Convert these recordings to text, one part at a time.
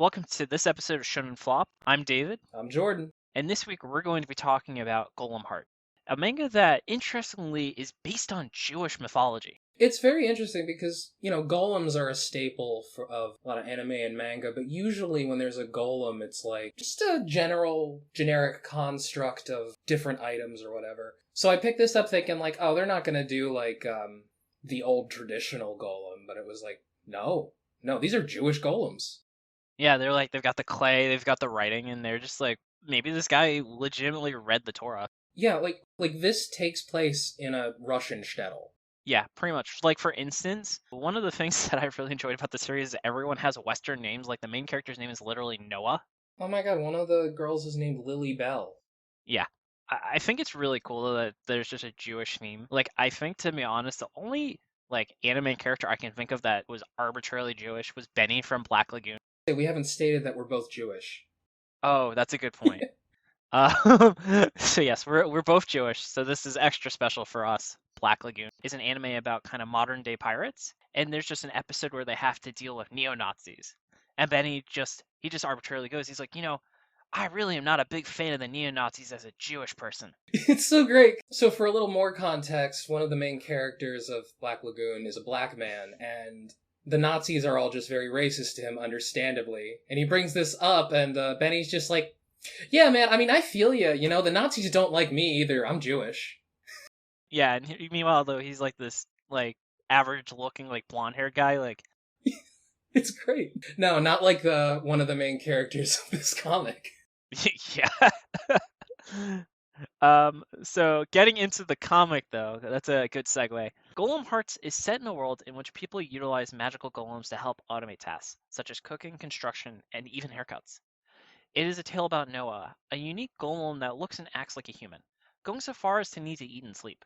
Welcome to this episode of Shonen Flop. I'm David, I'm Jordan. and this week we're going to be talking about Golem Hearts, a manga that, interestingly, is based on Jewish mythology. It's very interesting because, golems are a staple of a lot of anime and manga, but usually when there's a golem, it's like just a generic construct of different items or whatever. So I picked this up thinking like, oh, they're not going to do like the old traditional golem, but it was like, no, these are Jewish golems. Yeah, they've got the clay, they've got the writing, and they're just like, maybe this guy legitimately read the Torah. Yeah, like this takes place in a Russian shtetl. Yeah, pretty much. Like, for instance, one of the things that I really enjoyed about the series is everyone has Western names. Like, the main character's name is literally Noah. Oh my god, one of the girls is named Lily Bell. Yeah. I think it's really cool that there's just a Jewish theme. Like, I think, to be honest, the only, anime character I can think of that was arbitrarily Jewish was Benny from Black Lagoon. We haven't stated that we're both Jewish. Oh, that's a good point. So yes, we're both Jewish, so this is extra special for us. Black Lagoon is an anime about kind of modern day pirates, and there's just an episode where they have to deal with neo-Nazis. And Benny he just arbitrarily goes, he's like, I really am not a big fan of the neo-Nazis as a Jewish person. It's so great. So for a little more context, one of the main characters of Black Lagoon is a black man, and the Nazis are all just very racist to him, understandably. And he brings this up, and Benny's just like, yeah, man, I mean, I feel you. The Nazis don't like me either. I'm Jewish. Yeah, and meanwhile, though, he's like this, average-looking, blonde-haired guy, It's great. No, not like one of the main characters of this comic. Yeah. So getting into the comic, though, that's a good segue. Golem Hearts is set in a world in which people utilize magical golems to help automate tasks, such as cooking, construction, and even haircuts. It is a tale about Noah, a unique golem that looks and acts like a human, going so far as to need to eat and sleep.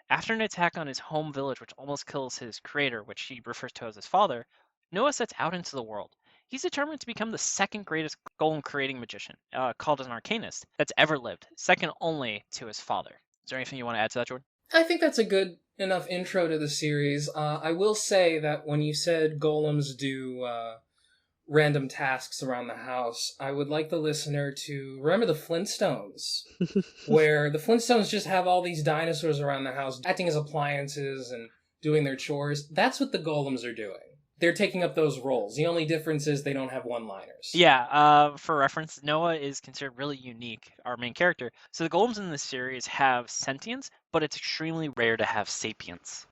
After an attack on his home village which almost kills his creator, which he refers to as his father, Noah sets out into the world. He's determined to become the second greatest golem-creating magician, called an Arcanist, that's ever lived, second only to his father. Is there anything you want to add to that, Jordan? I think that's a good enough intro to the series. I will say that when you said golems do random tasks around the house, I would like the listener to remember the Flintstones, where the Flintstones just have all these dinosaurs around the house acting as appliances and doing their chores. That's what the golems are doing. They're taking up those roles. The only difference is they don't have one-liners. Yeah, for reference, Noah is considered really unique, our main character. So the golems in this series have sentience, but it's extremely rare to have sapience.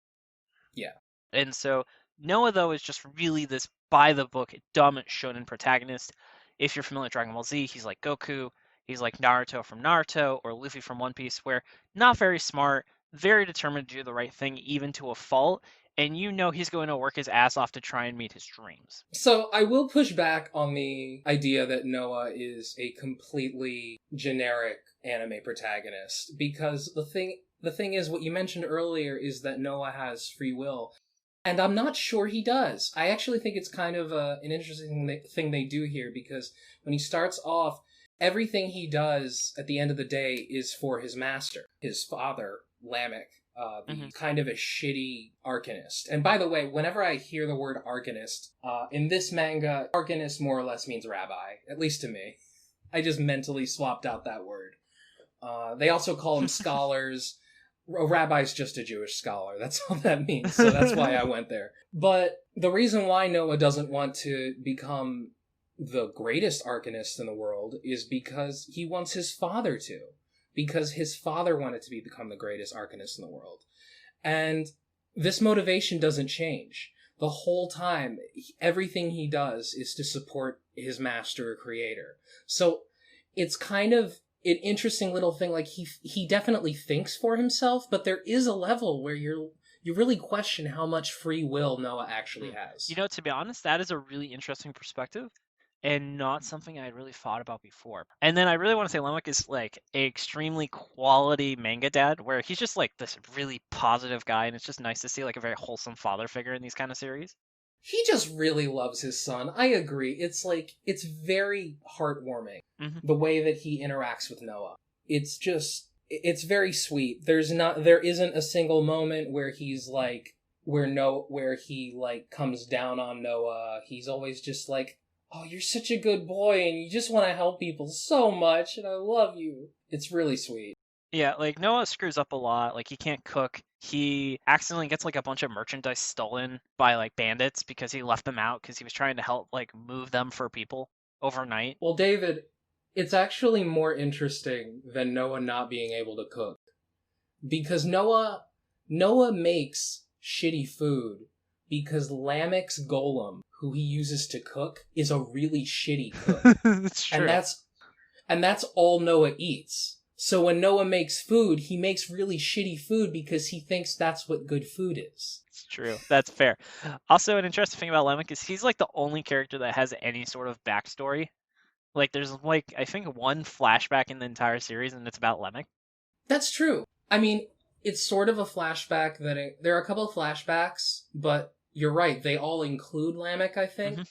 Yeah. And so Noah, though, is just really this by-the-book, dumb shonen protagonist. If you're familiar with Dragon Ball Z, he's like Goku, he's like Naruto from Naruto, or Luffy from One Piece, where not very smart, very determined to do the right thing, even to a fault, and he's going to work his ass off to try and meet his dreams. So I will push back on the idea that Noah is a completely generic anime protagonist, because the thing is, what you mentioned earlier is that Noah has free will, and I'm not sure he does. I actually think it's kind of an interesting thing they do here, because when he starts off, everything he does at the end of the day is for his master, his father, Lamech. Kind of a shitty Arcanist. And by the way, whenever I hear the word Arcanist, in this manga, Arcanist more or less means rabbi, at least to me. I just mentally swapped out that word. They also call them scholars. A rabbi's just a Jewish scholar. That's all that means, so that's why I went there. But the reason why Noah doesn't want to become the greatest Arcanist in the world is because he wants his father to. Because his father wanted to become the greatest Arcanist in the world. And this motivation doesn't change. The whole time, everything he does is to support his master or creator. So it's kind of an interesting little thing. Like, he definitely thinks for himself, but there is a level where you really question how much free will Noah actually has. To be honest, that is a really interesting perspective, and not something I had really thought about before. And then I really want to say Lamech is an extremely quality manga dad, where he's just this really positive guy, and it's just nice to see a very wholesome father figure in these kind of series. He just really loves his son. I agree. It's very heartwarming, the way that he interacts with Noah. It's very sweet. There isn't a single moment where he's where he comes down on Noah. He's always just oh, you're such a good boy and you just want to help people so much and I love you. It's really sweet. Yeah, like Noah screws up a lot. Like he can't cook. He accidentally gets like a bunch of merchandise stolen by like bandits because he left them out because he was trying to help like move them for people overnight. Well, David, it's actually more interesting than Noah not being able to cook. Because Noah makes shitty food because Lamech's golem, who he uses to cook, is a really shitty cook. It's true. And that's all Noah eats. So when Noah makes food, he makes really shitty food because he thinks that's what good food is. It's true. That's fair. Also, an interesting thing about Lemmick is he's like the only character that has any sort of backstory. Like, there's like, I think one flashback in the entire series, and it's about Lemmick. That's true. I mean, it's sort of a flashback there are a couple of flashbacks, but you're right. They all include Lamech, I think. Mm-hmm.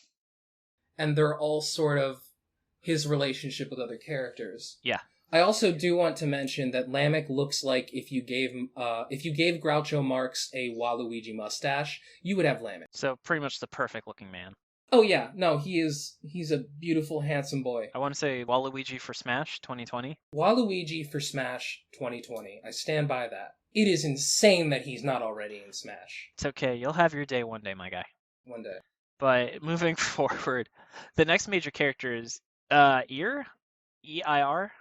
And they're all sort of his relationship with other characters. Yeah. I also do want to mention that Lamech looks like if you gave Groucho Marx a Waluigi mustache, you would have Lamech. So pretty much the perfect looking man. Oh yeah, no, he's a beautiful, handsome boy. I want to say Waluigi for Smash 2020. Waluigi for Smash 2020. I stand by that. It is insane that he's not already in Smash. It's okay, you'll have your day one day, my guy. One day. But moving forward, the next major character is Eir? E-I-R?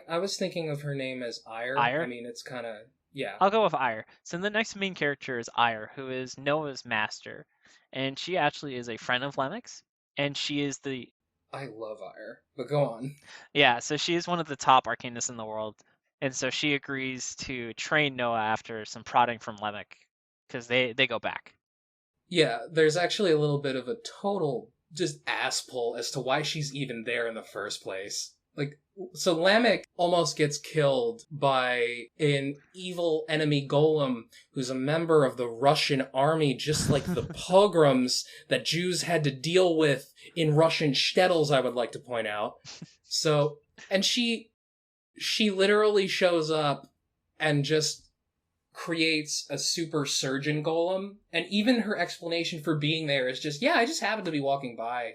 I was thinking of her name as Eir. Eir? I mean, it's kind of, yeah. I'll go with Eir. So the next main character is Eir, who is Noah's master. And she actually is a friend of Lemmick's. And she is the... I love Eir, but go on. Yeah, so she is one of the top Arcanists in the world. And so she agrees to train Noah after some prodding from Lemmick. Because they go back. Yeah, there's actually a little bit of a total just ass pull as to why she's even there in the first place. Like, so Lamech almost gets killed by an evil enemy golem who's a member of the Russian army, just like the pogroms that Jews had to deal with in Russian shtetls, I would like to point out. So, and she literally shows up and just creates a super surgeon golem, and even her explanation for being there is just, yeah, I just happened to be walking by.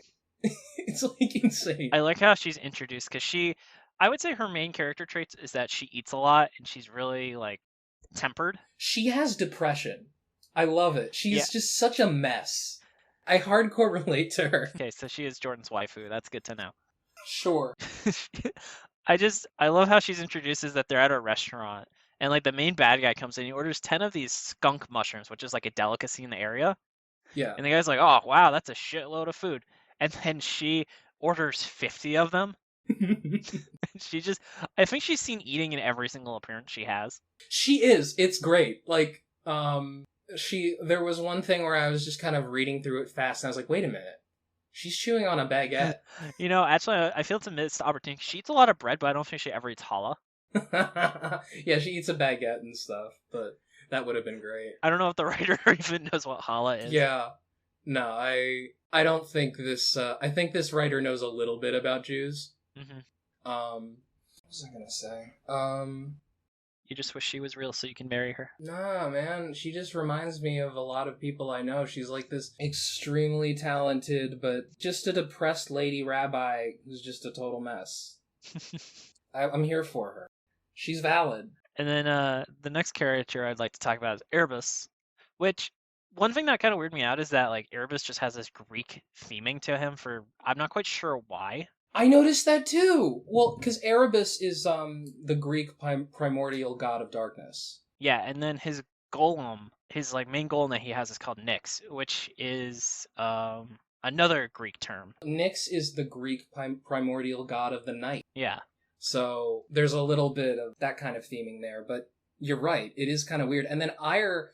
It's like insane. I like how she's introduced because I would say her main character traits is that she eats a lot and she's really like tempered. She has depression. I love it. She's just such a mess. I hardcore relate to her. Okay, so she is Jordan's waifu. That's good to know. Sure. I love how she's introduced is that they're at a restaurant and like the main bad guy comes in, he orders 10 of these skunk mushrooms, which is like a delicacy in the area. Yeah. And the guy's like, oh, wow, that's a shitload of food. And then she orders 50 of them. I think she's seen eating in every single appearance she has. She is. It's great. Like, there was one thing where I was just kind of reading through it fast and I was like, wait a minute. She's chewing on a baguette. You know, actually, I feel it's a missed opportunity. She eats a lot of bread, but I don't think she ever eats challah. Yeah, she eats a baguette and stuff, but that would have been great. I don't know if the writer even knows what challah is. Yeah. No, I don't think this, I think this writer knows a little bit about Jews. Mm-hmm. What was I gonna say? You just wish she was real so you can marry her. Nah, man, she just reminds me of a lot of people I know. She's like this extremely talented, but just a depressed lady rabbi who's just a total mess. I'm here for her. She's valid. And then the next character I'd like to talk about is Erebus, which... One thing that kind of weirded me out is that like Erebus just has this Greek theming to him I'm not quite sure why. I noticed that too. Well, because Erebus is the Greek primordial god of darkness. Yeah, and then his golem, his like main golem that he has is called Nyx, which is another Greek term. Nyx is the Greek primordial god of the night. Yeah. So there's a little bit of that kind of theming there, but you're right. It is kind of weird. And then Eir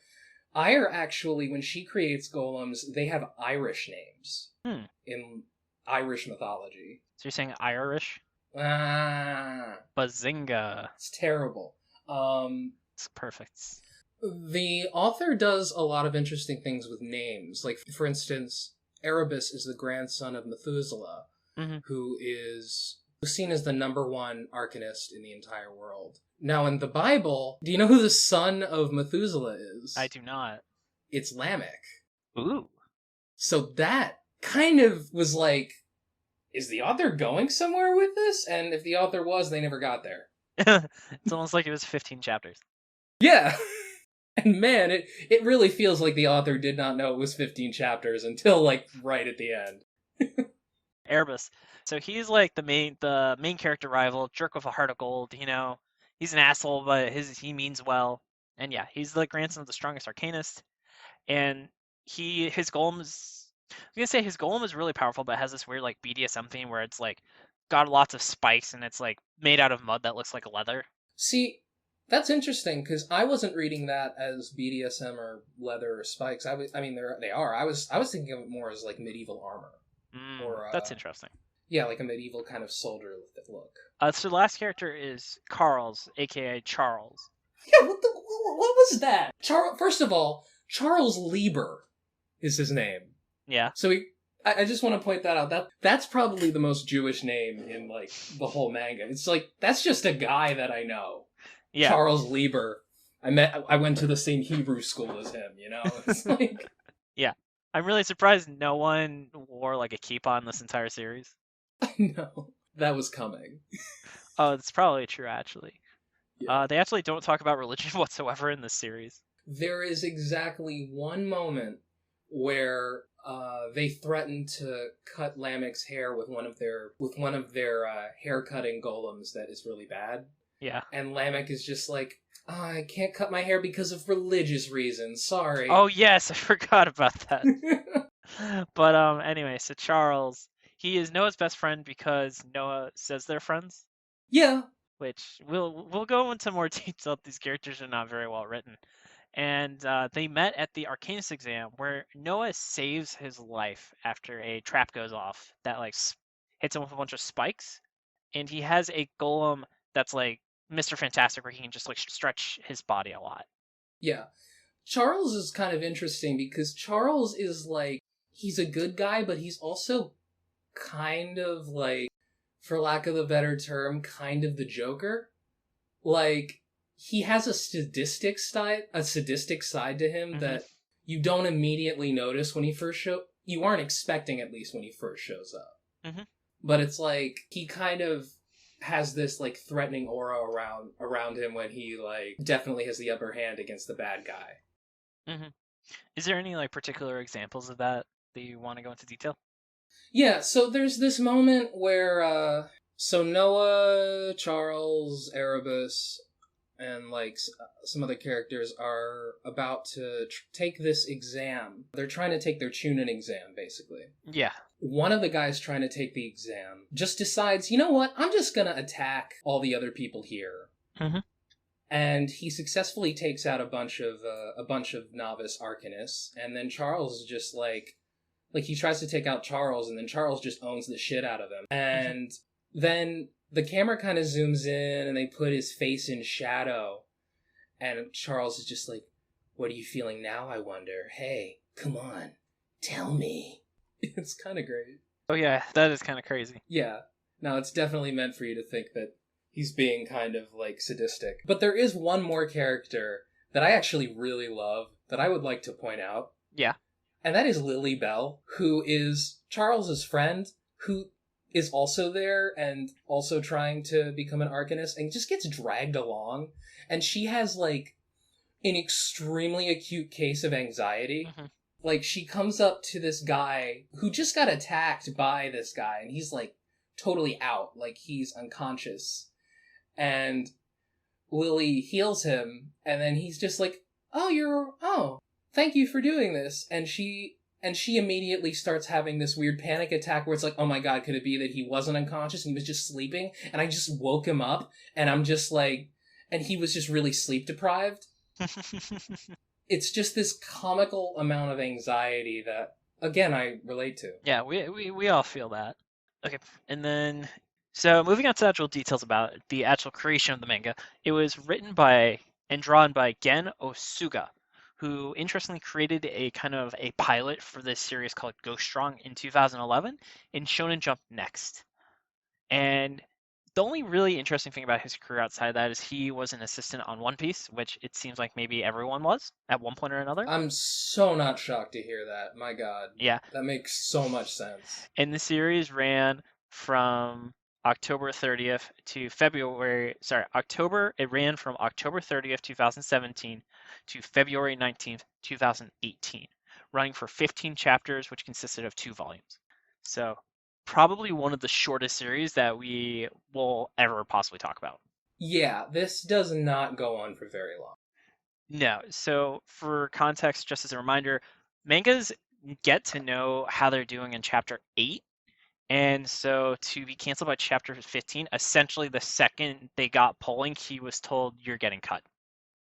actually, when she creates golems, they have Irish names in Irish mythology. So you're saying Irish? Ah. Bazinga. It's terrible. It's perfect. The author does a lot of interesting things with names. Like, for instance, Erebus is the grandson of Methuselah, who is seen as the #1 Arcanist in the entire world. Now, in the Bible, do you know who the son of Methuselah is? I do not. It's Lamech. Ooh. So that kind of was like, is the author going somewhere with this? And if the author was, they never got there. It's almost like it was 15 chapters. Yeah. And man, it really feels like the author did not know it was 15 chapters until, like, right at the end. Erebus. So he's like the main character rival, jerk with a heart of gold, you know. He's an asshole, but he means well. And yeah, he's the grandson of the strongest Arcanist. And his golem is, I'm gonna say his golem is really powerful, but it has this weird like BDSM theme where it's like got lots of spikes and it's like made out of mud that looks like leather. See, that's interesting, because I wasn't reading that as BDSM or leather or spikes. I mean, they are. I was thinking of it more as like medieval armor. That's interesting. Yeah, like a medieval kind of soldier look. So the last character is Carls, aka Charles. Yeah, what was that? First of all, Charles Lieber is his name. Yeah. So I just want to point that out. That's probably the most Jewish name in like the whole manga. It's like, that's just a guy that I know. Yeah. Charles Lieber. I went to the same Hebrew school as him, you know? It's like... Yeah. I'm really surprised no one wore like a kippah in this entire series. No, that was coming. Oh, that's probably true, actually. Yeah. They actually don't talk about religion whatsoever in this series. There is exactly one moment where they threaten to cut Lamech's hair with one of their hair cutting golems that is really bad. Yeah. And Lamech is just like, I can't cut my hair because of religious reasons. Sorry. Oh yes, I forgot about that. But anyway, so Charles, he is Noah's best friend because Noah says they're friends. Yeah. Which we'll go into more detail. These characters are not very well written. And they met at the Arcanist exam where Noah saves his life after a trap goes off that like hits him with a bunch of spikes. And he has a golem that's like Mr. Fantastic where he can just like stretch his body a lot. Yeah. Charles is kind of interesting because Charles is like, he's a good guy, but he's also kind of like, for lack of a better term, kind of the Joker. Like, he has a sadistic side to him that you don't immediately notice when he first you aren't expecting, at least when he first shows up. But it's like, he kind of has this like threatening aura around him when he like definitely has the upper hand against the bad guy. Is there any like particular examples of that you want to go into detail? Yeah, so there's this moment where so Noah, Charles, Erebus, and like some other characters are about to take this exam. They're trying to take their Chunin exam, basically. Yeah. One of the guys trying to take the exam just decides, you know what, I'm just gonna attack all the other people here. And he successfully takes out a bunch of novice Arcanists, and then Charles is just like he tries to take out Charles, and then Charles just owns the shit out of him. And then the camera kind of zooms in, and they put his face in shadow, and Charles is just like, what are you feeling now, I wonder? Hey, come on, tell me. It's kind of great. Oh yeah, that is kind of crazy. Yeah. No, it's definitely meant for you to think that he's being kind of, like, sadistic. But there is one more character that I actually really love that I would like to point out. Yeah. And that is Lily Bell, who is Charles's friend, who is also there and also trying to become an Arcanist and just gets dragged along. And she has, like, an extremely acute case of anxiety. Like, she comes up to this guy who just got attacked by this guy, and he's, like, totally out. Like, he's unconscious. And Lily heals him, and then he's just like, thank you for doing this. And she immediately starts having this weird panic attack where it's like, oh my god, could it be that he wasn't unconscious and he was just sleeping? And I just woke him up, and I'm just like, and he was just really sleep deprived. It's just this comical amount of anxiety that, again, I relate to. Yeah, we all feel that. Okay, and then, so moving on to actual details about the actual creation of the manga, it was written by and drawn by Gen Osuga, who interestingly created a kind of a pilot for this series called Go Strong in 2011 in Shonen Jump Next. And the only really interesting thing about his career outside of that is he was an assistant on One Piece, which it seems like maybe everyone was at one point or another. I'm so not shocked to hear that. My god. Yeah. That makes so much sense. And the series ran from October 30th to February, sorry, October, it ran from October 30th, 2017 to February 19th, 2018, running for 15 chapters, which consisted of 2 volumes. So probably one of the shortest series that we will ever possibly talk about. Yeah, this does not go on for very long. No. So for context, just as a reminder, mangas get to know how they're doing in chapter 8. And so to be canceled by chapter 15, essentially the second they got polling, he was told you're getting cut.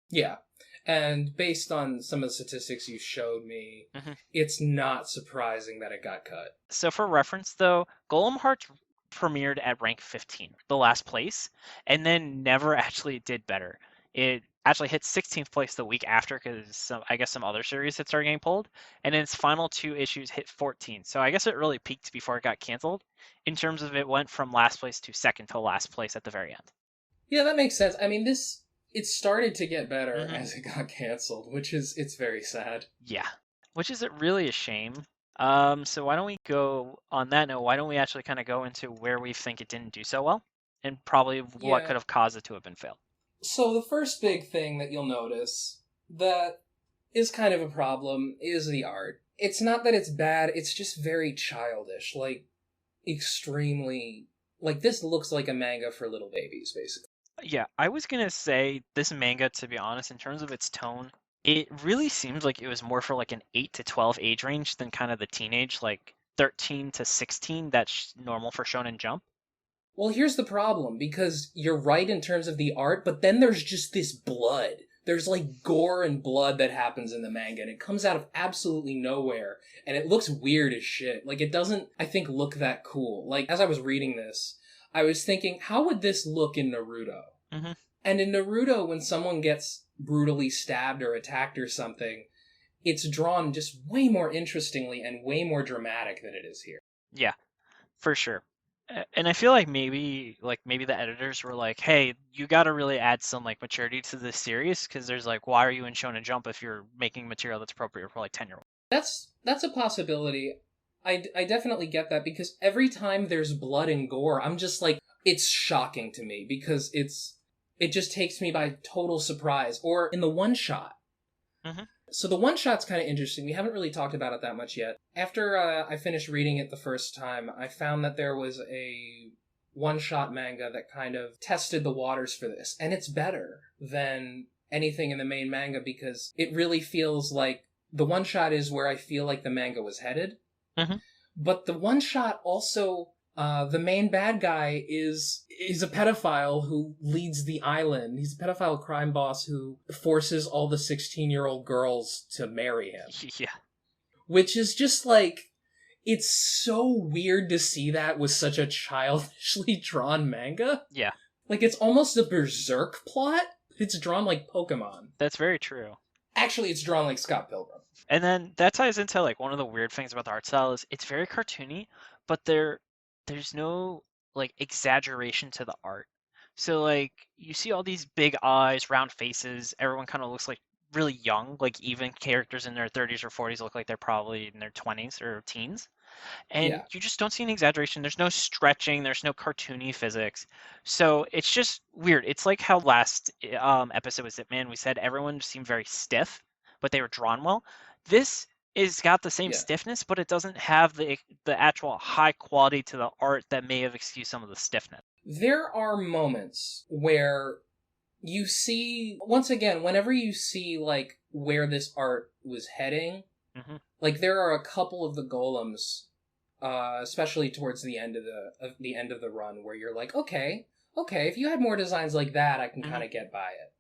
Yeah. And based on some of the statistics you showed me, Mhm. it's not surprising that it got cut. So for reference though, Golem Hearts premiered at rank 15, the last place, and then never actually did better. It actually hit 16th place the week after because I guess some other series had started getting pulled, and its final 2 issues hit 14. So I guess it really peaked before it got canceled. In terms of it went from last place to second to last place at the very end. Yeah, that makes sense. I mean, it started to get better Mhm. as it got canceled, it's very sad. Yeah, which is really a shame. So why don't we go on that note? Why don't we actually kind of go into where we think it didn't do so well, and probably what Yeah. could have caused it to have been failed. So the first big thing that you'll notice that is kind of a problem is the art. It's not that it's bad, it's just very childish, like extremely like this looks like a manga for little babies basically. Yeah, I was gonna say this manga, to be honest, in terms of its tone, it really seems like it was more for like an 8 to 12 age range than kind of the teenage, like 13 to 16 that's normal for Shonen Jump. Well, here's the problem because you're right in terms of the art, but then there's just this blood. There's like gore and blood that happens in the manga, and it comes out of absolutely nowhere, and it looks weird as shit. Like, it doesn't, I think, look that cool. Like, as I was reading this, I was thinking, how would this look in Naruto? Hmm. And in Naruto, when someone gets brutally stabbed or attacked or something, it's drawn just way more interestingly and way more dramatic than it is here. Yeah, for sure. And I feel like maybe the editors were like, "Hey, you got to really add some like maturity to this series because there's like, why are you in Shonen Jump if you're making material that's appropriate for like 10-year-olds?" That's a possibility. I definitely get that because every time there's blood and gore, I'm just like, it's shocking to me because it just takes me by total surprise. Or in the one shot. Hmm. So the one shot's kind of interesting. We haven't really talked about it that much yet. After I finished reading it the first time, I found that there was a one shot manga that kind of tested the waters for this, and it's better than anything in the main manga because it really feels like the one shot is where I feel like the manga was headed. Hmm. But the one shot also, the main bad guy is a pedophile who leads the island. He's a pedophile crime boss who forces all the 16-year-old girls to marry him. Yeah. Which is just like, it's so weird to see that with such a childishly drawn manga. Yeah. Like, it's almost a berserk plot. It's drawn like Pokemon. That's very true. Actually, it's drawn like Scott Pilgrim. And then that ties into like one of the weird things about the art style is it's very cartoony, but there's no like exaggeration to the art. So like you see all these big eyes, round faces, everyone kind of looks like really young, like even characters in their 30s or 40s look like they're probably in their 20s or teens. And Yeah. you just don't see an exaggeration. There's no stretching, there's no cartoony physics. So it's just weird. It's like how last episode was Man, we said everyone seemed very stiff, but they were drawn well. This is got the same Yeah. stiffness, but it doesn't have the actual high quality to the art that may have excused some of the stiffness. There are moments where you see, once again, whenever you see like where this art was heading, Hmm. like there are a couple of the golems, especially towards the end of the run, where you're like, okay, if you had more designs like that, I can Hmm. kind of get by it.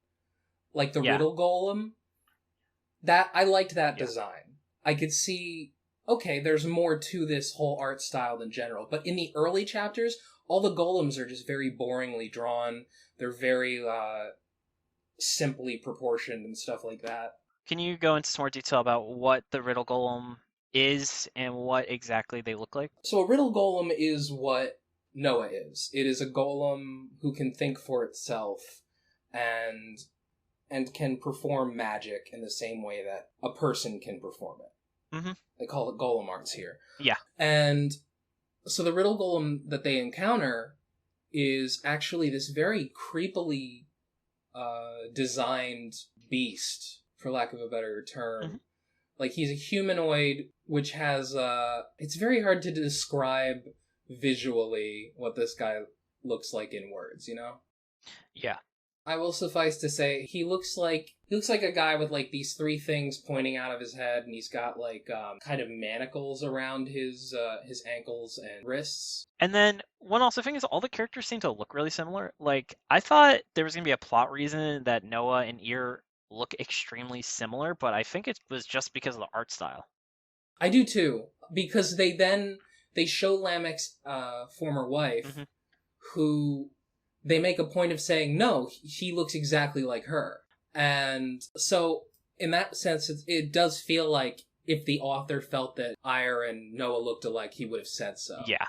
Like the Yeah, riddle golem, that I liked that yeah. design. I could see, okay, there's more to this whole art style than general. But in the early chapters, all the golems are just very boringly drawn. They're very simply proportioned and stuff like that. Can you go into some more detail about what the Riddle Golem is and what exactly they look like? So a riddle golem is what Noah is. It is a golem who can think for itself and can perform magic in the same way that a person can perform it. Hmm. They call it Golem Arts here. Yeah. And So the riddle golem that they encounter is actually this very creepily designed beast, for lack of a better term. Mhm. Like, he's a humanoid, which has, it's very hard to describe visually what this guy looks like in words, you know? Yeah. I will suffice to say, he looks like a guy with, like, these three things pointing out of his head, and he's got, like, kind of manacles around his ankles and wrists. And then one also thing is all the characters seem to look really similar. Like, I thought there was going to be a plot reason that Noah and Ear look extremely similar, but I think it was just because of the art style. I do too, because they show Lamech's former wife, Mhm. who they make a point of saying, no, he looks exactly like her. And so, in that sense, it does feel like if the author felt that Ire and Noah looked alike, he would have said so. Yeah.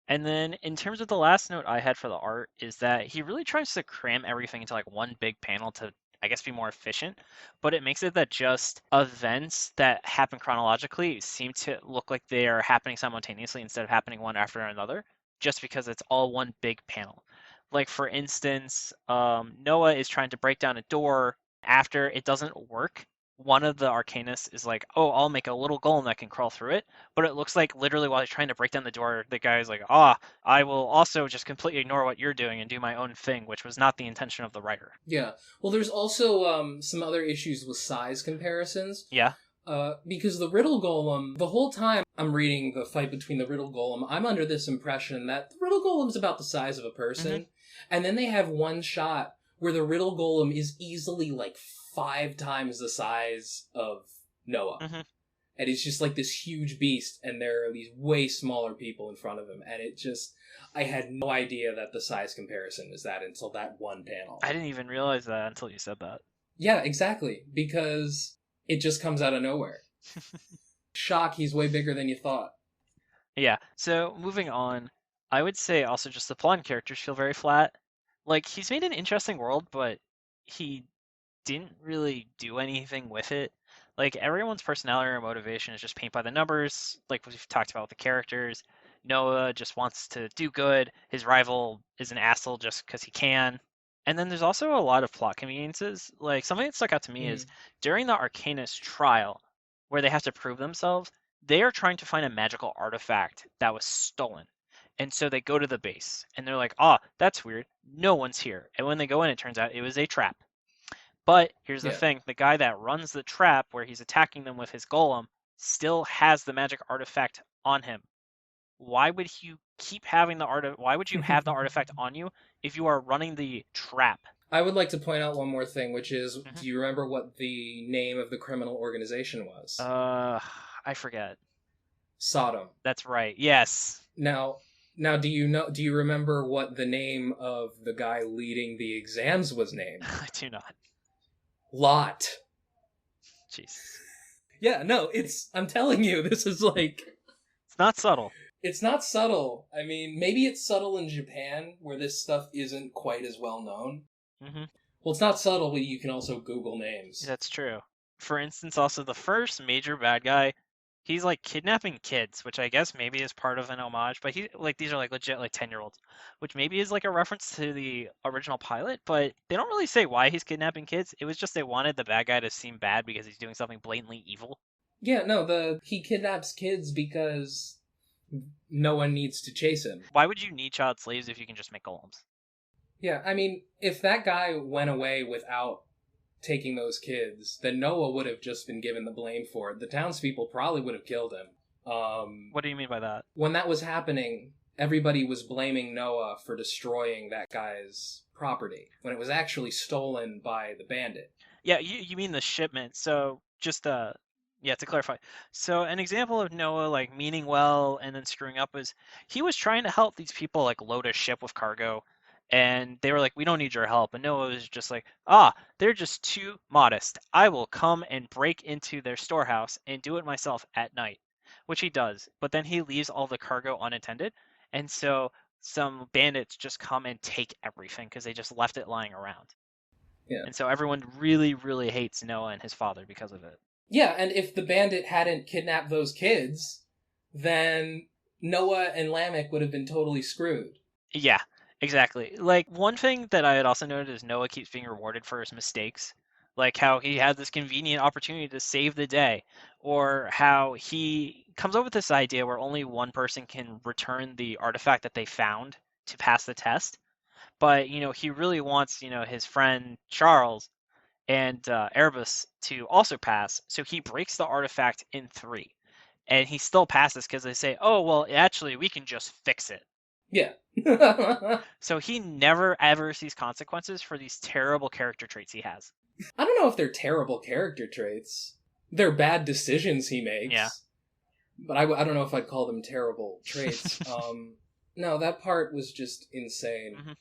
And then in terms of the last note I had for the art is that he really tries to cram everything into like one big panel to, I guess, be more efficient, but it makes it that just events that happen chronologically seem to look like they are happening simultaneously instead of happening one after another, just because it's all one big panel. Like, for instance, Noah is trying to break down a door. After it doesn't work, one of the Arcanists is like, oh, I'll make a little golem that can crawl through it. But it looks like literally while he's trying to break down the door, the guy is like, I will also just completely ignore what you're doing and do my own thing, which was not the intention of the writer. Yeah. Well, there's also some other issues with size comparisons. Yeah. Because the Riddle Golem, the whole time I'm reading the fight between the Riddle Golem, I'm under this impression that the Riddle Golem's about the size of a person. Mm-hmm. And then they have one shot where the Riddle Golem is easily like 5 times the size of Noah. Mm-hmm. And it's just like this huge beast, and there are these way smaller people in front of him. And I had no idea that the size comparison was that until that one panel. I didn't even realize that until you said that. Yeah, exactly. Because it just comes out of nowhere. Shock, he's way bigger than you thought. Yeah, so moving on, I would say also just the plot and characters feel very flat. Like, he's made an interesting world, but he didn't really do anything with it. Like, everyone's personality or motivation is just paint by the numbers, like we've talked about with the characters. Noah just wants to do good. His rival is an asshole just because he can. And then there's also a lot of plot conveniences. Like, something that stuck out to me is during the Arcanist trial, where they have to prove themselves, they are trying to find a magical artifact that was stolen. And so they go to the base and they're like, that's weird. No one's here. And when they go in, it turns out it was a trap. But here's the thing, the guy that runs the trap where he's attacking them with his golem still has the magic artifact on him. Why would you keep having why would you have the artifact on you if you are running the trap? I would like to point out one more thing, which is, do you remember what the name of the criminal organization was? I forget. Sodom. That's right. Yes. Now, do you remember what the name of the guy leading the exams was named? I do not. Lot. Jeez. Yeah, no, I'm telling you, this is like... It's not subtle. It's not subtle. I mean, maybe it's subtle in Japan, where this stuff isn't quite as well known. Mm-hmm. Well, it's not subtle, but you can also Google names. That's true. For instance, also the first major bad guy, he's like kidnapping kids, which I guess maybe is part of an homage, but these are like legit like 10-year-olds, which maybe is like a reference to the original pilot, but they don't really say why he's kidnapping kids. It was just they wanted the bad guy to seem bad because he's doing something blatantly evil. Yeah, no, he kidnaps kids because no one needs to chase him. Why would you need child slaves if you can just make golems? Yeah, I mean, if that guy went away without taking those kids, then Noah would have just been given the blame for it. The townspeople probably would have killed him. What do you mean by that? When that was happening, everybody was blaming Noah for destroying that guy's property, when it was actually stolen by the bandit. Yeah, you mean the shipment. So just to clarify. So an example of Noah like meaning well and then screwing up was he was trying to help these people like load a ship with cargo. And they were like, we don't need your help. And Noah was just like, they're just too modest. I will come and break into their storehouse and do it myself at night, which he does. But then he leaves all the cargo unattended. And so some bandits just come and take everything because they just left it lying around. Yeah. And so everyone really, really hates Noah and his father because of it. Yeah, and if the bandit hadn't kidnapped those kids, then Noah and Lamech would have been totally screwed. Yeah, exactly. Like, one thing that I had also noted is Noah keeps being rewarded for his mistakes. Like how he had this convenient opportunity to save the day, or how he comes up with this idea where only one person can return the artifact that they found to pass the test. But, he really wants, his friend Charles and Erebus to also pass. So he breaks the artifact in three. And he still passes because they say, oh, well, actually, we can just fix it. Yeah. So he never ever sees consequences for these terrible character traits he has. I don't know if they're terrible character traits. They're bad decisions he makes. Yeah. But I don't know if I'd call them terrible traits. No, that part was just insane. Mm-hmm.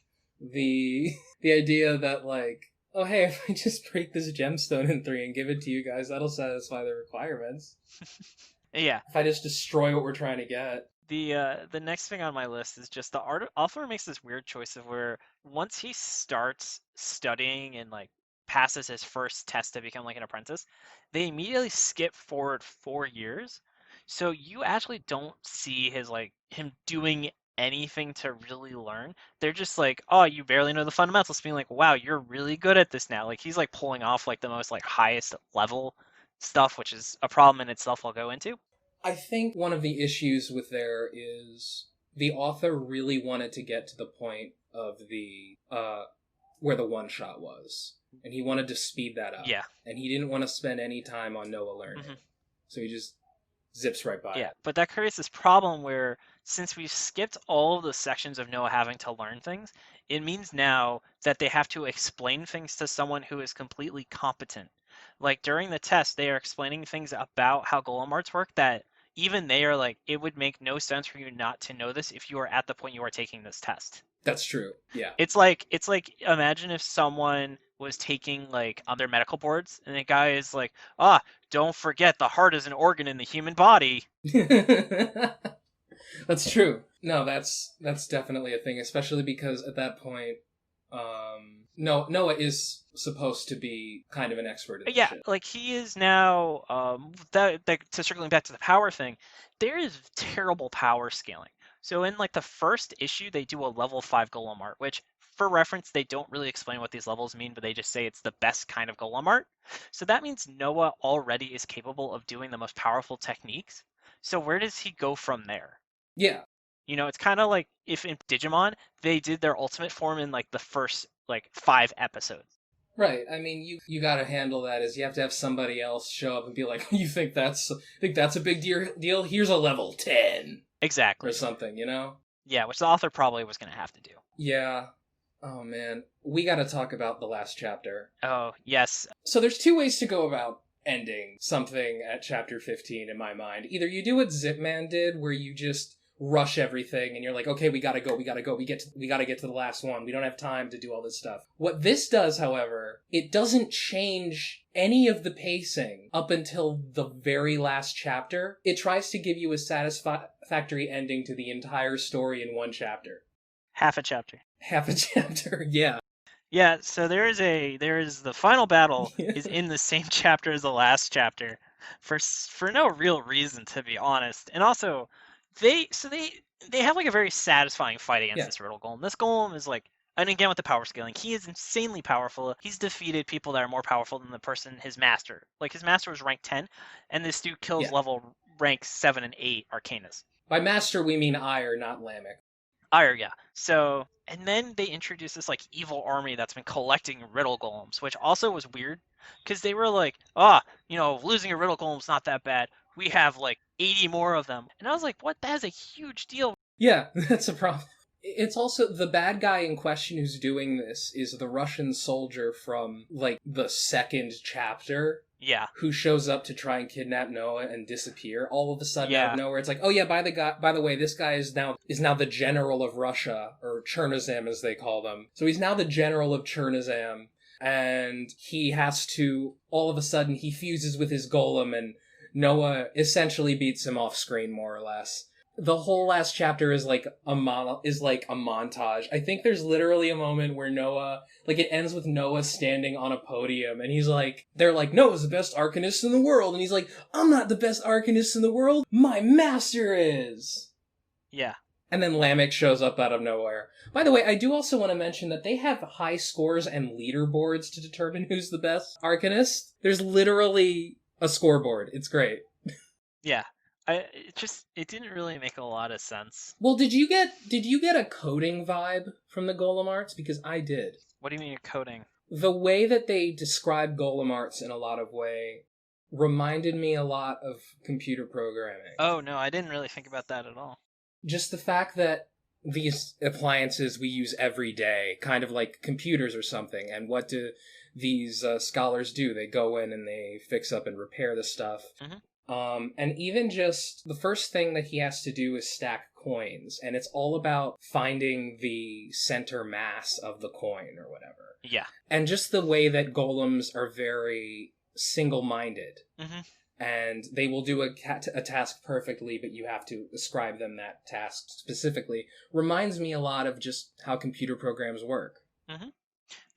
The idea that, like, oh, hey, if I just break this gemstone in three and give it to you guys, that'll satisfy the requirements. Yeah. If I just destroy what we're trying to get. The next thing on my list is just the author makes this weird choice of where once he starts studying and like passes his first test to become like an apprentice, they immediately skip forward 4 years. So you actually don't see him doing anything to really learn. They're just like, oh, you barely know the fundamentals, being like, wow, you're really good at this now. Like he's like pulling off like the most like highest level stuff, which is a problem in itself I'll go into. I think one of the issues with there is the author really wanted to get to the point of the where the one shot was, and he wanted to speed that up. Yeah. And he didn't want to spend any time on Noah learning. Mm-hmm. So he just zips right by. Yeah, but that creates this problem where since we've skipped all of the sections of Noah having to learn things, it means now that they have to explain things to someone who is completely competent. Like during the test, they are explaining things about how Golem Hearts work that even they are like, it would make no sense for you not to know this if you are at the point you are taking this test. That's true. Yeah. It's like imagine if someone was taking like other medical boards and the guy is like, don't forget the heart is an organ in the human body. That's true. No, that's definitely a thing, especially because at that point, Noah is supposed to be kind of an expert in this shit. Like he is now, to circling back to the power thing, there is terrible power scaling. So in like the first issue, they do a level 5 Golem art, which for reference, they don't really explain what these levels mean, but they just say it's the best kind of Golem art. So that means Noah already is capable of doing the most powerful techniques. So where does he go from there? Yeah. It's kind of like if in Digimon, they did their ultimate form in like the first like 5 episodes. Right. I mean, you got to handle that as you have to have somebody else show up and be like, you think that's a big deal? Here's a level 10. Exactly. Or something, Yeah, which the author probably was going to have to do. Yeah. Oh, man. We got to talk about the last chapter. Oh, yes. So there's 2 ways to go about ending something at chapter 15 in my mind. Either you do what Zipman did, where you just rush everything and you're like, okay, we gotta go. We gotta get to the last one. We don't have time to do all this stuff. What this does, however, it doesn't change any of the pacing up until the very last chapter. It tries to give you a satisfactory ending to the entire story in one chapter. Half a chapter, yeah. Yeah, so there is the final battle is in the same chapter as the last chapter for no real reason, to be honest. And also they have like a very satisfying fight against this Riddle Golem. This Golem is like, and again with the power scaling, he is insanely powerful. He's defeated people that are more powerful than his master. Like his master was rank 10, and this dude kills level rank 7 and 8 Arcanist. By master we mean Ire, not Lamech. Ire, yeah. So, and then they introduced this like evil army that's been collecting Riddle Golems, which also was weird because they were like, losing a Riddle Golem's not that bad. We have like 80 more of them. And I was like, what? That is a huge deal. Yeah, that's a problem. It's also the bad guy in question who's doing this is the Russian soldier from like the second chapter. Yeah. Who shows up to try and kidnap Noah and disappear all of a sudden out of nowhere. It's like, oh yeah, by the way, this guy is now the general of Russia, or Chernozem as they call them. So he's now the general of Chernozem, and he has to, all of a sudden he fuses with his golem, and Noah essentially beats him off screen more or less. The whole last chapter is like a montage. I think there's literally a moment where Noah, like it ends with Noah standing on a podium and he's like, they're like, Noah's the best Arcanist in the world. And he's like, I'm not the best Arcanist in the world. My master is. Yeah. And then Lamech shows up out of nowhere. By the way, I do also want to mention that they have high scores and leaderboards to determine who's the best Arcanist. There's literally a scoreboard. It's great. Yeah. It didn't really make a lot of sense. Well, did you get a coding vibe from the Golem Arts? Because I did. What do you mean coding? The way that they describe Golem Arts in a lot of way reminded me a lot of computer programming. Oh, no, I didn't really think about that at all. Just the fact that these appliances we use every day, kind of like computers or something, and what do these scholars do? They go in and they fix up and repair the stuff. Mm-hmm. And even just the first thing that he has to do is stack coins, and it's all about finding the center mass of the coin or whatever. Yeah. And just the way that golems are very single-minded. Mm-hmm. And they will do a task perfectly, but you have to ascribe them that task specifically. Reminds me a lot of just how computer programs work. Mm-hmm.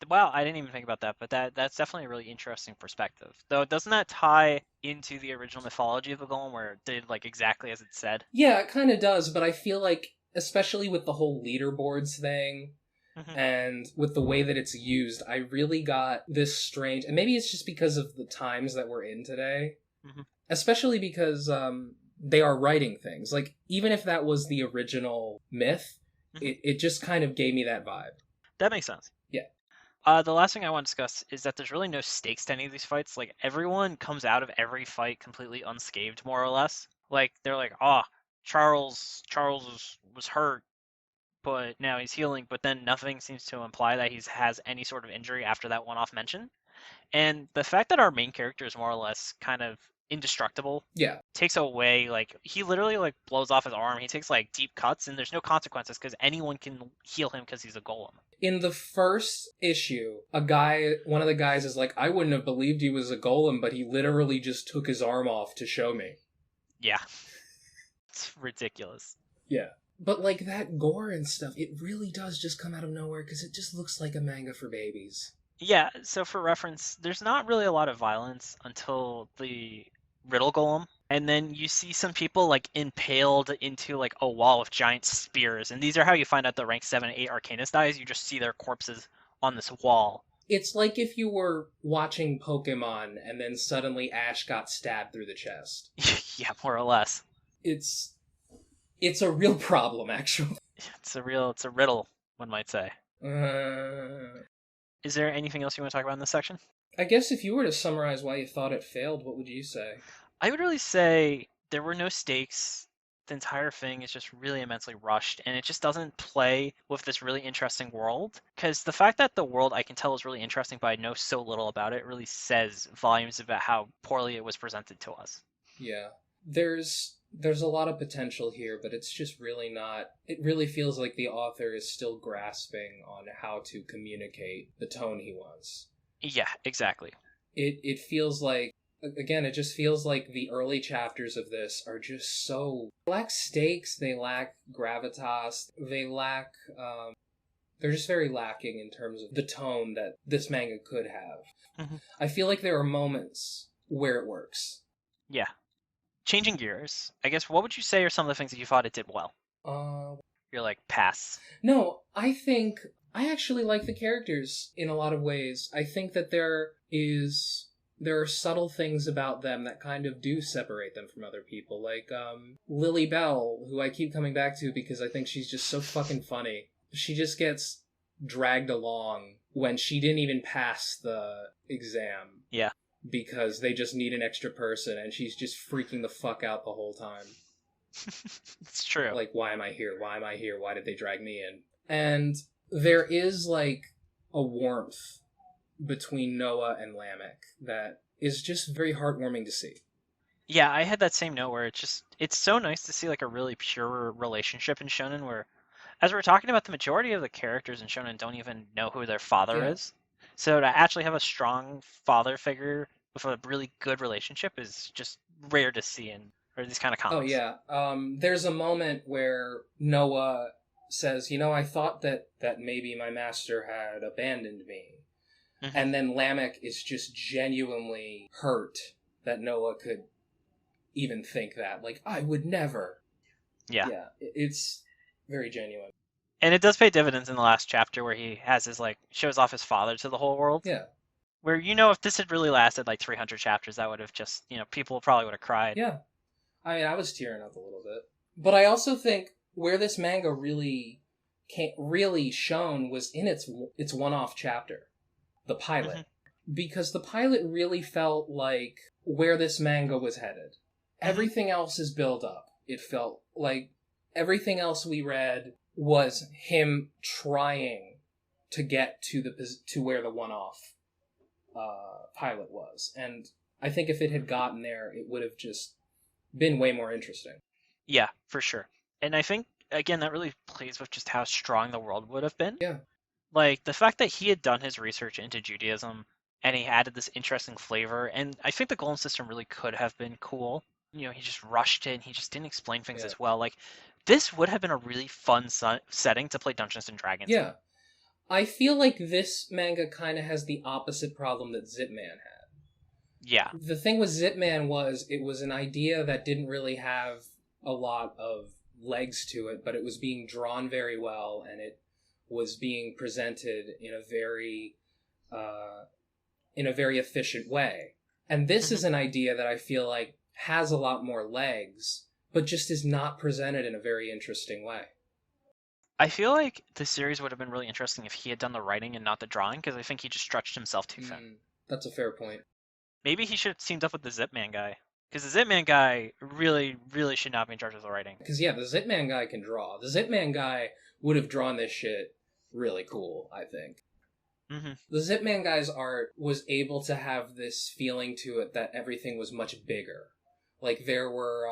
Wow, I didn't even think about that, but that's definitely a really interesting perspective. Though, doesn't that tie into the original mythology of the golem, where it did like exactly as it said? Yeah, it kind of does, but I feel like, especially with the whole leaderboards thing, Mm-hmm. and with the way that it's used, I really got this strange, and maybe it's just because of the times that we're in today. Mm-hmm. Especially because they are writing things. Like, even if that was the original myth, Mm-hmm. it just kind of gave me that vibe. That makes sense. Yeah. The last thing I want to discuss is that there's really no stakes to any of these fights. Like, everyone comes out of every fight completely unscathed, more or less. Like, they're like, Charles was hurt, but now he's healing, but then nothing seems to imply that he has any sort of injury after that one-off mention. And the fact that our main character is more or less kind of indestructible takes away, like, he literally like blows off his arm, he takes like deep cuts, and there's no consequences because anyone can heal him because he's a golem. In the first issue, one of the guys is like, I wouldn't have believed he was a golem, but he literally just took his arm off to show me. Yeah. It's ridiculous. Yeah. But like that gore and stuff, it really does just come out of nowhere because it just looks like a manga for babies. Yeah, so for reference, there's not really a lot of violence until the Riddle Golem, and then you see some people like impaled into like a wall with giant spears, and these are how you find out the rank 7 and 8 Arcanist dies. You just see their corpses on this wall. It's like if you were watching Pokemon and then suddenly Ash got stabbed through the chest. Yeah, more or less. It's a real problem, actually. It's a riddle, one might say. Is there anything else you want to talk about in this section? I guess if you were to summarize why you thought it failed, what would you say? I would really say there were no stakes. The entire thing is just really immensely rushed, and it just doesn't play with this really interesting world. Because the fact that the world I can tell is really interesting, but I know so little about it, really says volumes about how poorly it was presented to us. Yeah. There's a lot of potential here, but it's just really not... It really feels like the author is still grasping on how to communicate the tone he wants. Yeah, exactly. It feels like... Again, it just feels like the early chapters of this are just so... They lack stakes, they lack gravitas, they lack... they're just very lacking in terms of the tone that this manga could have. Mm-hmm. I feel like there are moments where it works. Yeah. Changing gears, I guess, what would you say are some of the things that you thought it did well? You're like, pass. No, I actually like the characters in a lot of ways. I think that there are subtle things about them that kind of do separate them from other people. Like, Lily Bell, who I keep coming back to because I think she's just so fucking funny. She just gets dragged along when she didn't even pass the exam. Yeah. Because they just need an extra person, and she's just freaking the fuck out the whole time. It's true. Like, why am I here? Why am I here? Why did they drag me in? And there is, like, a warmth between Noah and Lamech that is just very heartwarming to see. Yeah, I had that same note where it's so nice to see, like, a really pure relationship in Shonen where, as we're talking about, the majority of the characters in Shonen don't even know who their father is. So to actually have a strong father figure with a really good relationship is just rare to see in these kind of comics. Oh, yeah. There's a moment where Noah says, I thought that maybe my master had abandoned me. Mm-hmm. And then Lamech is just genuinely hurt that Noah could even think that. Like, I would never. Yeah. Yeah, it's very genuine. And it does pay dividends in the last chapter where he has his, like, shows off his father to the whole world. Yeah. Where, if this had really lasted like 300 chapters, that would have just, people probably would have cried. Yeah. I mean, I was tearing up a little bit. But I also think where this manga really shone was in its one-off chapter, the pilot. Mm-hmm. Because the pilot really felt like where this manga was headed. Mm-hmm. Everything else is built up. It felt like everything else we read was him trying to get to where the one-off pilot was. And I think if it had gotten there, it would have just been way more interesting. Yeah, for sure. And I think, again, that really plays with just how strong the world would have been. Yeah. Like, the fact that he had done his research into Judaism and he added this interesting flavor, and I think the golem system really could have been cool. He just rushed in, he just didn't explain things as well. Like, this would have been a really fun setting to play Dungeons and Dragons. Yeah. I feel like this manga kind of has the opposite problem that Zipman had. Yeah. The thing with Zipman was it was an idea that didn't really have a lot of legs to it, but it was being drawn very well, and it was being presented in a very efficient way. And this is an idea that I feel like has a lot more legs, but just is not presented in a very interesting way. I feel like the series would have been really interesting if he had done the writing and not the drawing, because I think he just stretched himself too thin. That's a fair point. Maybe he should have teamed up with the Zipman guy, because the Zipman guy really, really should not be in charge of the writing. Because, yeah, the Zipman guy can draw. The Zipman guy would have drawn this shit really cool, I think. Mm-hmm. The Zipman guy's art was able to have this feeling to it that everything was much bigger. Like, there were...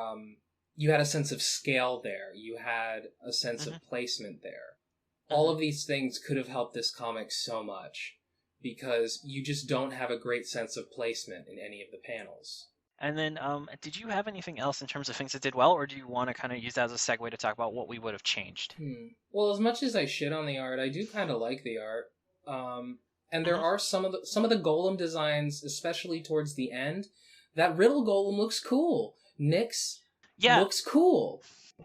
you had a sense of scale there. You had a sense of placement there. All of these things could have helped this comic so much, because you just don't have a great sense of placement in any of the panels. And then, did you have anything else in terms of things that did well, or do you want to kind of use that as a segue to talk about what we would have changed? Well, as much as I shit on the art, I do kind of like the art. And there are some of the golem designs, especially towards the end. That Riddle golem looks cool. Nyx looks cool.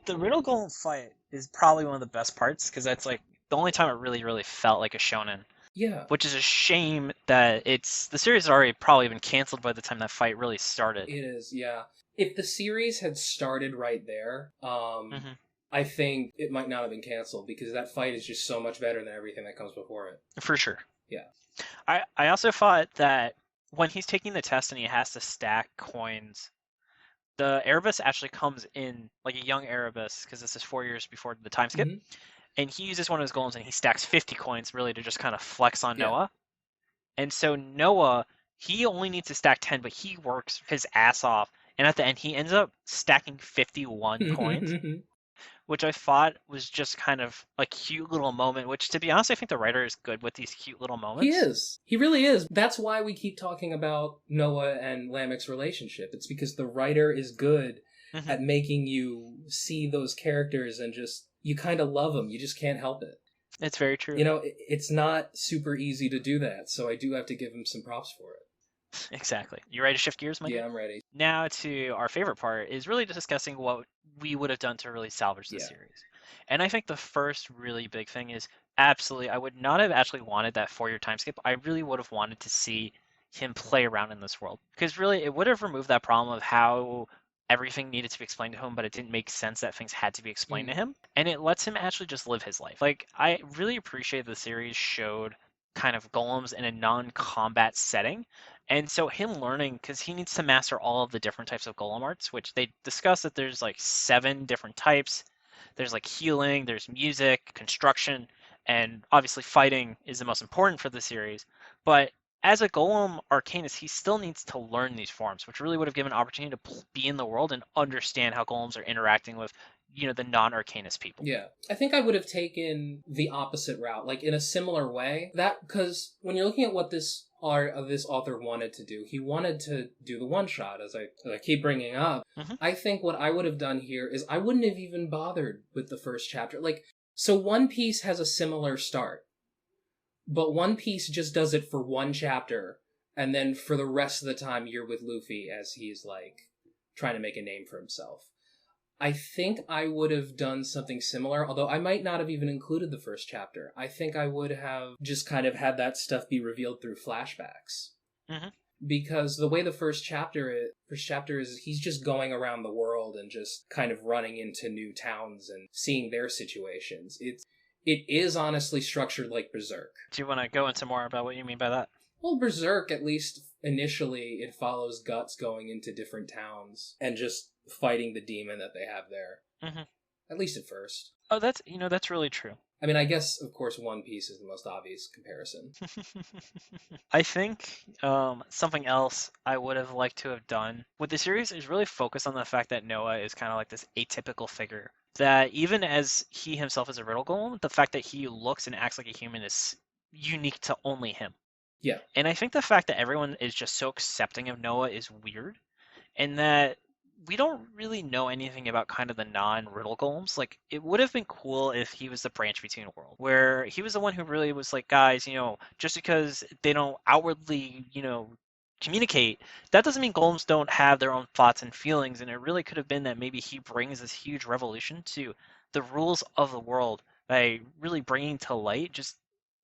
The Riddle golem fight is probably one of the best parts, because that's like the only time it really, really felt like a shonen. Yeah. Which is a shame that the series had already probably been canceled by the time that fight really started. It is, yeah. If the series had started right there, I think it might not have been canceled, because that fight is just so much better than everything that comes before it. For sure. Yeah. I also thought that when he's taking the test and he has to stack coins, the Erebus actually comes in, like a young Erebus, because this is 4 years before the time skip. And he uses one of his golems and he stacks 50 coins really to just kind of flex on Noah. And so Noah, he only needs to stack 10, but he works his ass off. And at the end, he ends up stacking 51 coins, which I thought was just kind of a cute little moment, which, to be honest, I think the writer is good with these cute little moments. He is. He really is. That's why we keep talking about Noah and Lamech's relationship. It's because the writer is good at making you see those characters and just... you kind of love them. You just can't help it. It's very true. It's not super easy to do that, so I do have to give him some props for it. Exactly. You ready to shift gears, Mike? Yeah, I'm ready. Now to our favorite part is really discussing what we would have done to really salvage the series. And I think the first really big thing is absolutely, I would not have actually wanted that 4-year time skip. I really would have wanted to see him play around in this world. Because really, it would have removed that problem of how everything needed to be explained to him, but it didn't make sense that things had to be explained to him. And it lets him actually just live his life. Like, I really appreciate the series showed kind of golems in a non-combat setting. And so him learning, because he needs to master all of the different types of golem arts, which they discuss that there's like 7 different types. There's like healing, there's music, construction, and obviously fighting is the most important for the series. But as a golem arcanist, he still needs to learn these forms, which really would have given an opportunity to be in the world and understand how golems are interacting with, the non-arcanist people. Yeah. I think I would have taken the opposite route, like in a similar way. Because when you're looking at what this author wanted to do, he wanted to do the one-shot, as I keep bringing up. I think what I would have done here is I wouldn't have even bothered with the first chapter. Like, so One Piece has a similar start. But One Piece just does it for one chapter, and then for the rest of the time you're with Luffy as he's, like, trying to make a name for himself. I think I would have done something similar, although I might not have even included the first chapter. I think I would have just kind of had that stuff be revealed through flashbacks. Mm-hmm. Because the way the first chapter is, he's just going around the world and just kind of running into new towns and seeing their situations. It is honestly structured like Berserk. Do you want to go into more about what you mean by that? Well, Berserk, at least initially, it follows Guts going into different towns and just fighting the demon that they have there. Mm-hmm. At least at first. Oh, that's really true. I mean, I guess, of course, One Piece is the most obvious comparison. I think something else I would have liked to have done with the series is really focus on the fact that Noah is kind of like this atypical figure. That even as he himself is a riddle golem, the fact that he looks and acts like a human is unique to only him. Yeah. And I think the fact that everyone is just so accepting of Noah is weird, and that we don't really know anything about kind of the non-riddle golems. Like, it would have been cool if he was the branch between world, where he was the one who really was like, guys, just because they don't outwardly, communicate, that doesn't mean golems don't have their own thoughts and feelings. And it really could have been that maybe he brings this huge revolution to the rules of the world by really bringing to light just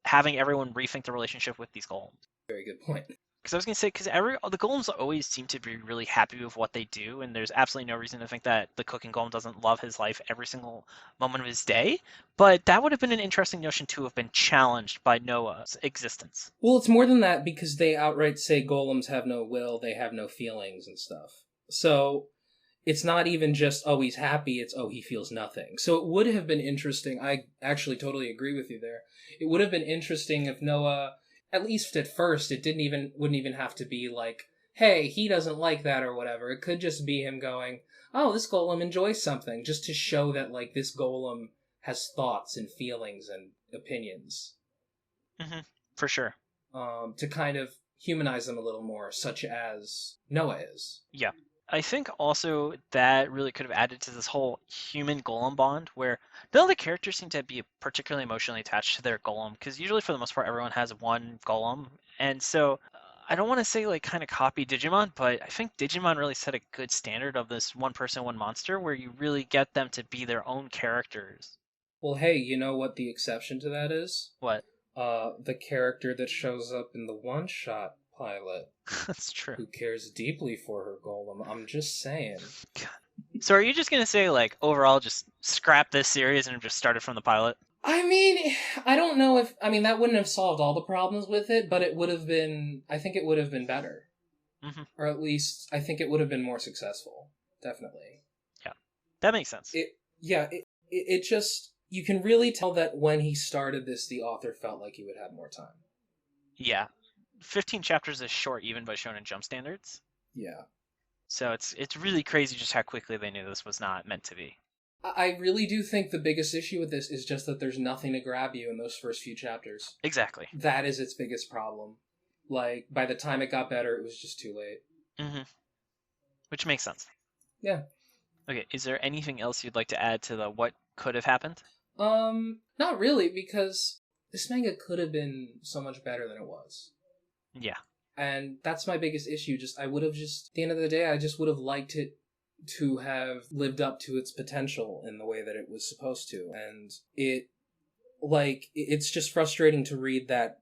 having everyone rethink the relationship with these golems. Very good point. Because I was going to say, the golems always seem to be really happy with what they do, and there's absolutely no reason to think that the cooking golem doesn't love his life every single moment of his day. But that would have been an interesting notion to have been challenged by Noah's existence. Well, it's more than that, because they outright say golems have no will, they have no feelings and stuff. So it's not even just, oh, he's happy, it's, oh, he feels nothing. So it would have been interesting. I actually totally agree with you there. It would have been interesting if Noah, at least at first, wouldn't even have to be like, hey, he doesn't like that or whatever. It could just be him going, oh, this golem enjoys something, just to show that, like, this golem has thoughts and feelings and opinions. Mm-hmm. For sure. To kind of humanize them a little more, such as Noah is. Yeah. I think also that really could have added to this whole human golem bond where none of the characters seem to be particularly emotionally attached to their golem, because usually for the most part everyone has one golem. And so I don't want to say like kind of copy Digimon, but I think Digimon really set a good standard of this one person, one monster where you really get them to be their own characters. Well, hey, you know what the exception to that is? What? The character that shows up in the one-shot pilot. That's true. Who cares deeply for her golem. I'm just saying. So are you just going to say, like, overall, just scrap this series and just start it from the pilot? I mean, I don't know if... I mean, that wouldn't have solved all the problems with it, but it would have been... I think it would have been better. Mm-hmm. Or at least, I think it would have been more successful. Definitely. Yeah. That makes sense. It just... You can really tell that when he started this, the author felt like he would have more time. Yeah. 15 chapters is short even by Shonen Jump standards. Yeah. So it's really crazy just how quickly they knew this was not meant to be. I really do think the biggest issue with this is just that there's nothing to grab you in those first few chapters. Exactly. That is its biggest problem. Like, by the time it got better, it was just too late. Mm-hmm. Which makes sense. Yeah. Okay, is there anything else you'd like to add to the what could have happened? Not really, because this manga could have been so much better than it was. Yeah. And that's my biggest issue. At the end of the day, I just would have liked it to have lived up to its potential in the way that it was supposed to. And it's just frustrating to read that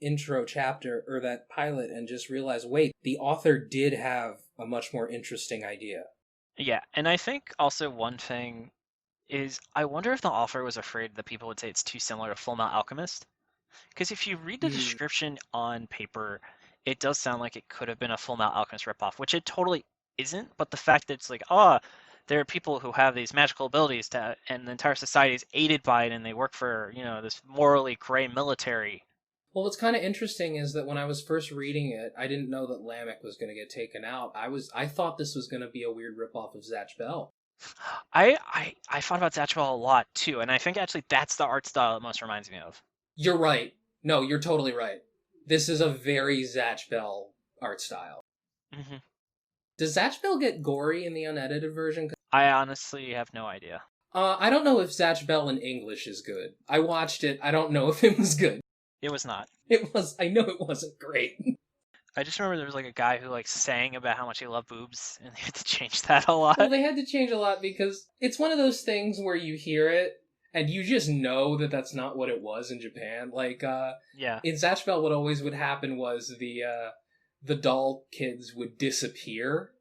intro chapter or that pilot and just realize, wait, the author did have a much more interesting idea. Yeah, and I think also one thing is I wonder if the author was afraid that people would say it's too similar to Fullmetal Alchemist. Because if you read the description on paper, it does sound like it could have been a Fullmetal Alchemist ripoff, which it totally isn't. But the fact that it's like, there are people who have these magical abilities and the entire society is aided by it, and they work for, this morally gray military. Well, what's kind of interesting is that when I was first reading it, I didn't know that Lamech was going to get taken out. I thought this was going to be a weird ripoff of Zatch Bell. I thought about Zatch Bell a lot too, and I think actually that's the art style it most reminds me of. You're right. No, you're totally right. This is a very Zatch Bell art style. Mm-hmm. Does Zatch Bell get gory in the unedited version? I honestly have no idea. I don't know if Zatch Bell in English is good. I watched it. I don't know if it was good. It was not. I know it wasn't great. I just remember there was like a guy who like sang about how much he loved boobs, and they had to change that a lot. Well, they had to change a lot because it's one of those things where you hear it and you just know that that's not what it was in Japan. Like, Yeah. in Zatchbell, what always would happen was the doll kids would disappear,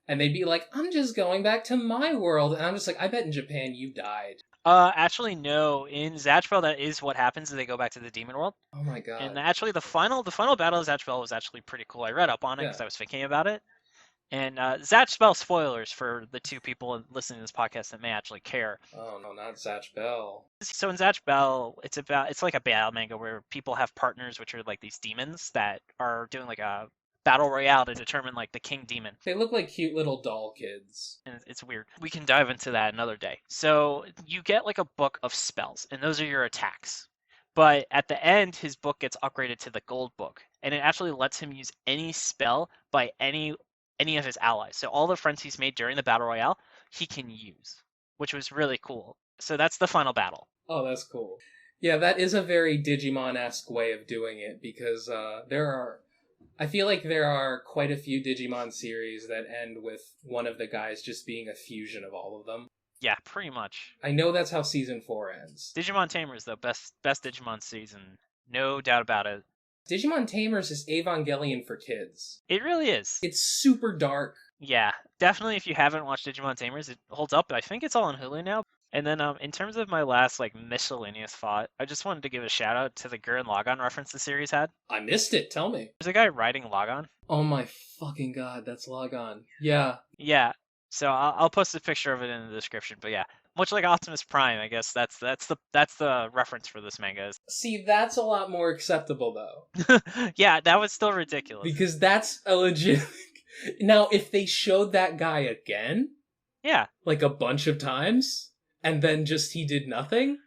and they'd be like, "I'm just going back to my world," and I'm just like, "I bet in Japan you died." Actually, no. In Zatchbell, that is what happens. Is they go back to the demon world. Oh my god! And actually, the final battle of Zatchbell was actually pretty cool. I read up on it because Yeah. I was thinking about it. And Zatchbell spoilers for the two people listening to this podcast that may actually care. Oh no, not Zatchbell. So in Zatchbell, it's like a battle manga where people have partners, which are like these demons that are doing like a battle royale to determine like the king demon. They look like cute little doll kids. And it's weird. We can dive into that another day. So you get like a book of spells, and those are your attacks. But at the end, his book gets upgraded to the gold book, and it actually lets him use any spell by any of his allies. So all the friends he's made during the battle royale, he can use, which was really cool. So that's the final battle. Oh, that's cool. Yeah, that is a very Digimon-esque way of doing it, because I feel like there are quite a few Digimon series that end with one of the guys just being a fusion of all of them. Yeah, pretty much. I know that's how Season 4 ends. Digimon Tamers, though, best Digimon season. No doubt about it. Digimon Tamers is Evangelion for kids. It really is. It's super dark. Yeah, definitely if you haven't watched Digimon Tamers, it holds up. I think it's all on Hulu now. And then in terms of my last like miscellaneous thought, I just wanted to give a shout out to the Gurren Lagann reference the series had. I missed it, tell me. There's a guy writing Lagann. Oh my fucking god, that's Lagann. Yeah. Yeah. So I'll post a picture of it in the description. But yeah, much like Optimus Prime, I guess that's the reference for this manga. See, that's a lot more acceptable though. Yeah, that was still ridiculous. Because that's a legit. Now, if they showed that guy again, yeah, like a bunch of times, and then just he did nothing,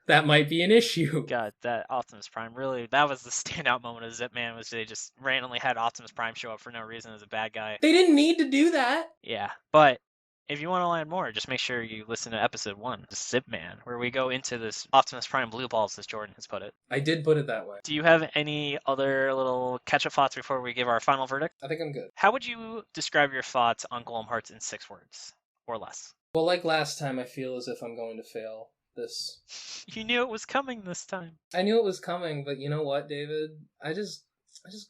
that might be an issue. God, that Optimus Prime really, that was the standout moment of Zip Man, was they just randomly had Optimus Prime show up for no reason as a bad guy. They didn't need to do that. Yeah, but if you want to learn more, just make sure you listen to episode 1, Zip Man, where we go into this Optimus Prime blue balls, as Jordan has put it. I did put it that way. Do you have any other little catch-up thoughts before we give our final verdict? I think I'm good. How would you describe your thoughts on Golem Hearts in 6 words, or less? Well, like last time, I feel as if I'm going to fail this. You knew it was coming this time. I knew it was coming, but you know what, David? I just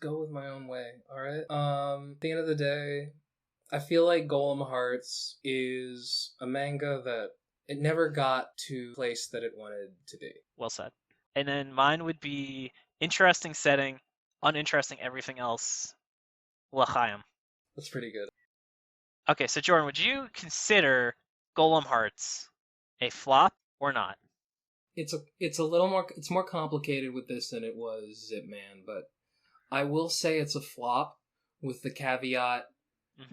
go with my own way, alright? At the end of the day, I feel like Golem Hearts is a manga that it never got to the place that it wanted to be. Well said. And then mine would be interesting setting, uninteresting everything else, L'chaim. That's pretty good. Okay, so Jordan, would you consider Golem Hearts a flop or not? It's more complicated with this than it was Zip Man, but I will say it's a flop with the caveat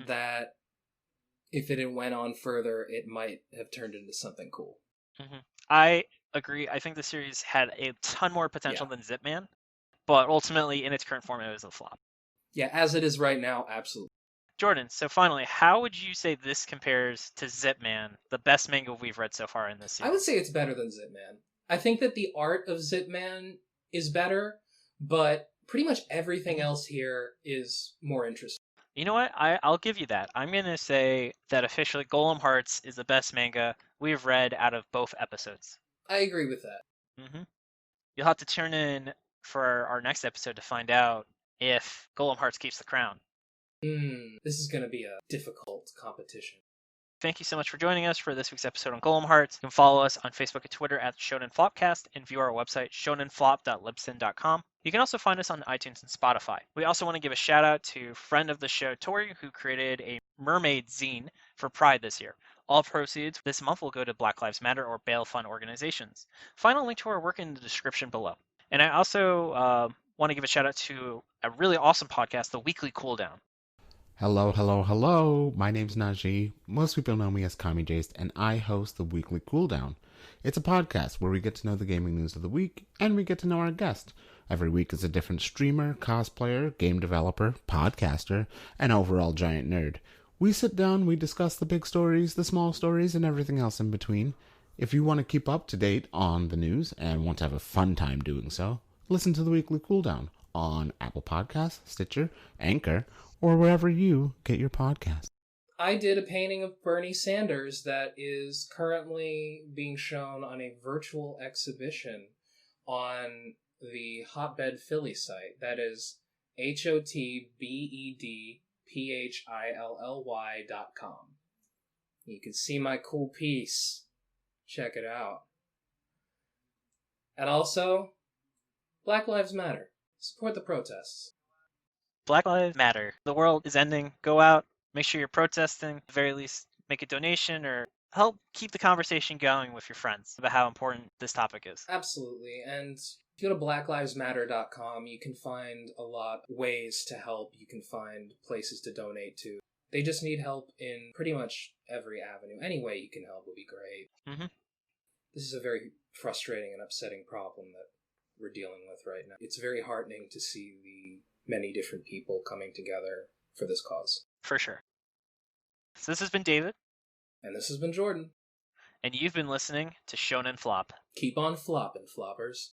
that if it had went on further, it might have turned into something cool. I agree. I think the series had a ton more potential than Zip Man, but ultimately, in its current form, it was a flop. Yeah, as it is right now, absolutely. Jordan, so finally, how would you say this compares to Zip Man, the best manga we've read so far in this series? I would say it's better than Zip Man. I think that the art of Zip Man is better, but pretty much everything else here is more interesting. You know what? I'll give you that. I'm going to say that officially Golem Hearts is the best manga we've read out of both episodes. I agree with that. You'll have to tune in for our next episode to find out if Golem Hearts keeps the crown. This is going to be a difficult competition. Thank you so much for joining us for this week's episode on Golem Hearts. You can follow us on Facebook and Twitter at Shonen Flopcast and view our website, shonenflop.libsyn.com. You can also find us on iTunes and Spotify. We also want to give a shout out to friend of the show, Tori, who created a Mermaid Zine for Pride this year. All proceeds this month will go to Black Lives Matter or bail fund organizations. Find a link to our work in the description below. And I also want to give a shout out to a really awesome podcast, the Weekly Cooldown. Hello. My name's Najee. Most people know me as Kami Jace, and I host the Weekly Cooldown. It's a podcast where we get to know the gaming news of the week, and we get to know our guest. Every week is a different streamer, cosplayer, game developer, podcaster, and overall giant nerd. We sit down, we discuss the big stories, the small stories, and everything else in between. If you want to keep up to date on the news and want to have a fun time doing so, listen to the Weekly Cooldown. on Apple Podcasts, Stitcher, Anchor, or wherever you get your podcasts. I did a painting of Bernie Sanders that is currently being shown on a virtual exhibition on the Hotbed Philly site. That is HOTBEDPHILLY.com. You can see my cool piece. Check it out. And also, Black Lives Matter. Support the protests. Black Lives Matter. The world is ending. Go out. Make sure you're protesting. At the very least, make a donation or help keep the conversation going with your friends about how important this topic is. Absolutely. And if you go to blacklivesmatter.com, you can find a lot of ways to help. You can find places to donate to. They just need help in pretty much every avenue. Any way you can help would be great. Mm-hmm. This is a very frustrating and upsetting problem that we're dealing with right now. It's very heartening to see the many different people coming together for this cause. For sure. So this has been David. And this has been Jordan. And you've been listening to Shonen Flop. Keep on flopping, floppers.